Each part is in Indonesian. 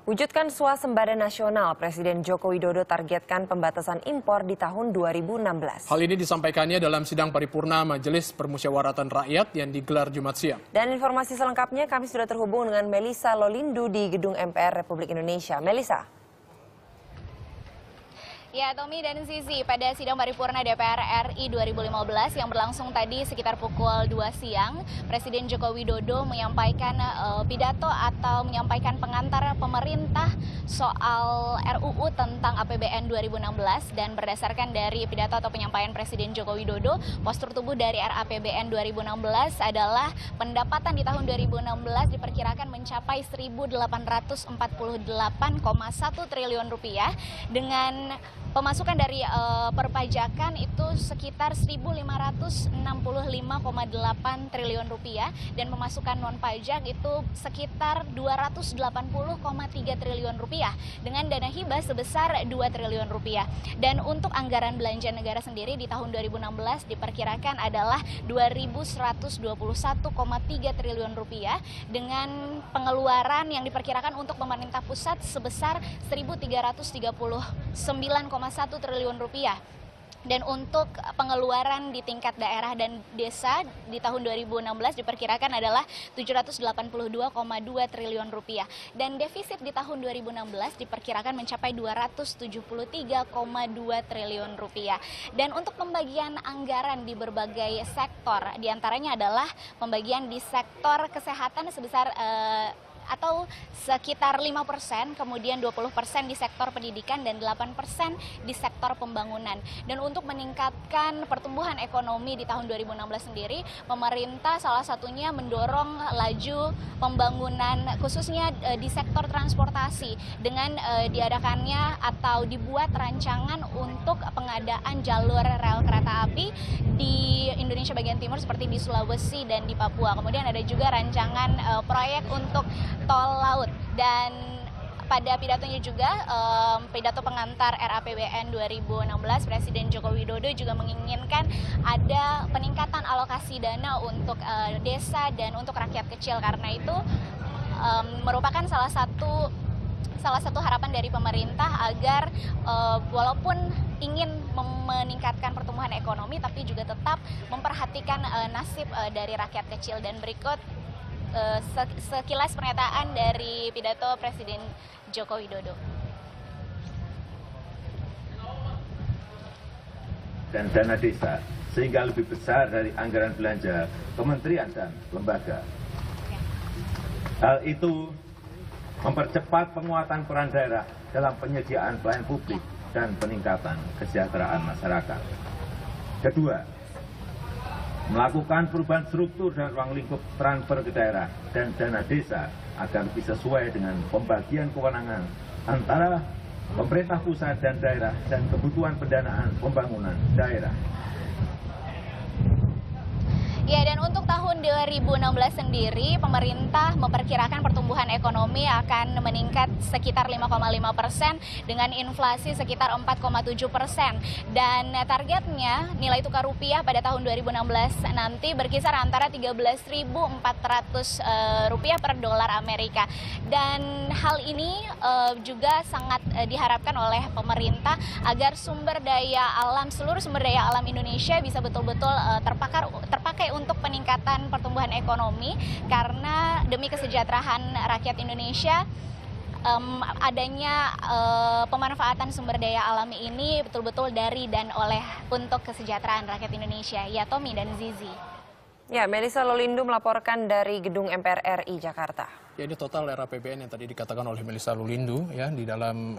Wujudkan swasembada nasional, Presiden Joko Widodo targetkan pembatasan impor di tahun 2016. Hal ini disampaikannya dalam sidang paripurna Majelis Permusyawaratan Rakyat yang digelar Jumat siang. Dan informasi selengkapnya kami sudah terhubung dengan Melisa Lolindu di Gedung MPR Republik Indonesia. Melisa. Ya, Tommy dan Zizi, pada sidang paripurna DPR RI 2015 yang berlangsung tadi sekitar pukul 2 siang, Presiden Joko Widodo menyampaikan pidato atau menyampaikan pengantar pemerintah soal RUU tentang APBN 2016 dan berdasarkan dari pidato atau penyampaian Presiden Joko Widodo, postur tubuh dari RAPBN 2016 adalah pendapatan di tahun 2016 diperkirakan mencapai 1.848,1 triliun rupiah dengan pemasukan dari perpajakan itu sekitar 1.565,8 triliun rupiah dan pemasukan non pajak itu sekitar 280,3 triliun rupiah dengan dana hibah sebesar 2 triliun rupiah. Dan untuk anggaran belanja negara sendiri di tahun 2016 diperkirakan adalah 2.121,3 triliun rupiah dengan pengeluaran yang diperkirakan untuk pemerintah pusat sebesar 1.339,1 triliun rupiah. Dan untuk pengeluaran di tingkat daerah dan desa di tahun 2016 diperkirakan adalah 782,2 triliun rupiah. Dan defisit di tahun 2016 diperkirakan mencapai 273,2 triliun rupiah. Dan untuk pembagian anggaran di berbagai sektor, diantaranya adalah pembagian di sektor kesehatan sebesar atau sekitar 5%, kemudian 20% di sektor pendidikan dan 8% di sektor pembangunan. Dan untuk meningkatkan pertumbuhan ekonomi di tahun 2016 sendiri, pemerintah salah satunya mendorong laju pembangunan khususnya di sektor transportasi dengan diadakannya atau dibuat rancangan untuk pengadaan jalur rel kereta api di Indonesia bagian timur seperti di Sulawesi dan di Papua. Kemudian ada juga rancangan proyek untuk tol laut. Dan pada pidatonya juga, pidato pengantar RAPBN 2016, Presiden Joko Widodo juga menginginkan ada peningkatan alokasi dana untuk desa dan untuk rakyat kecil, karena itu merupakan salah satu harapan dari pemerintah agar walaupun ingin meningkatkan pertumbuhan ekonomi tapi juga tetap memperhatikan nasib dari rakyat kecil. Dan berikut sekilas pernyataan dari pidato Presiden Joko Widodo. Dan dana desa sehingga lebih besar dari anggaran belanja kementerian dan lembaga. Hal itu mempercepat penguatan peran daerah dalam penyediaan pelayanan publik dan peningkatan kesejahteraan masyarakat. Kedua, melakukan perubahan struktur dan ruang lingkup transfer ke daerah dan dana desa agar bisa sesuai dengan pembagian kewenangan antara pemerintah pusat dan daerah dan kebutuhan pendanaan pembangunan daerah. Ya, dan untuk tahun 2016 sendiri, pemerintah memperkirakan pertumbuhan ekonomi akan meningkat sekitar 5,5% dengan inflasi sekitar 4,7%. Dan targetnya nilai tukar rupiah pada tahun 2016 nanti berkisar antara 13.400 rupiah per dolar Amerika. Dan hal ini juga sangat diharapkan oleh pemerintah agar seluruh sumber daya alam Indonesia bisa betul-betul terpakai untuk peningkatan pertumbuhan ekonomi, karena demi kesejahteraan rakyat Indonesia adanya pemanfaatan sumber daya alam ini betul-betul dari dan oleh untuk kesejahteraan rakyat Indonesia. Ya, Tommy dan Zizi. Ya, Melisa Lolindu melaporkan dari Gedung MPR RI Jakarta. Ya, ini total RAPBN yang tadi dikatakan oleh Melisa Lolindu ya di dalam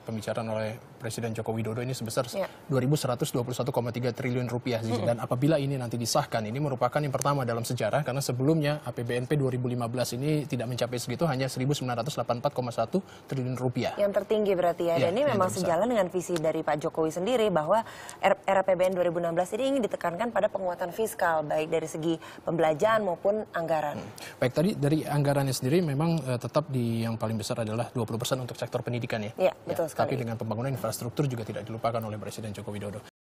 pembicaraan oleh Presiden Joko Widodo ini sebesar 2.121,3 triliun rupiah. Dan apabila ini nanti disahkan, ini merupakan yang pertama dalam sejarah karena sebelumnya APBNP 2015 ini tidak mencapai segitu, hanya 1.984,1 triliun rupiah. Yang tertinggi berarti ya. Dan ini memang sejalan dengan visi dari Pak Jokowi sendiri bahwa RAPBN 2016 ini ingin ditekankan pada penguatan fiskal baik dari segi pembelanjaan maupun anggaran. Baik, tadi dari anggarannya sendiri memang tetap yang paling besar adalah 20% untuk sektor pendidikan ya. Iya, betul sekali. Tapi dengan pembangunan infrastruktur juga tidak dilupakan oleh Presiden Joko Widodo.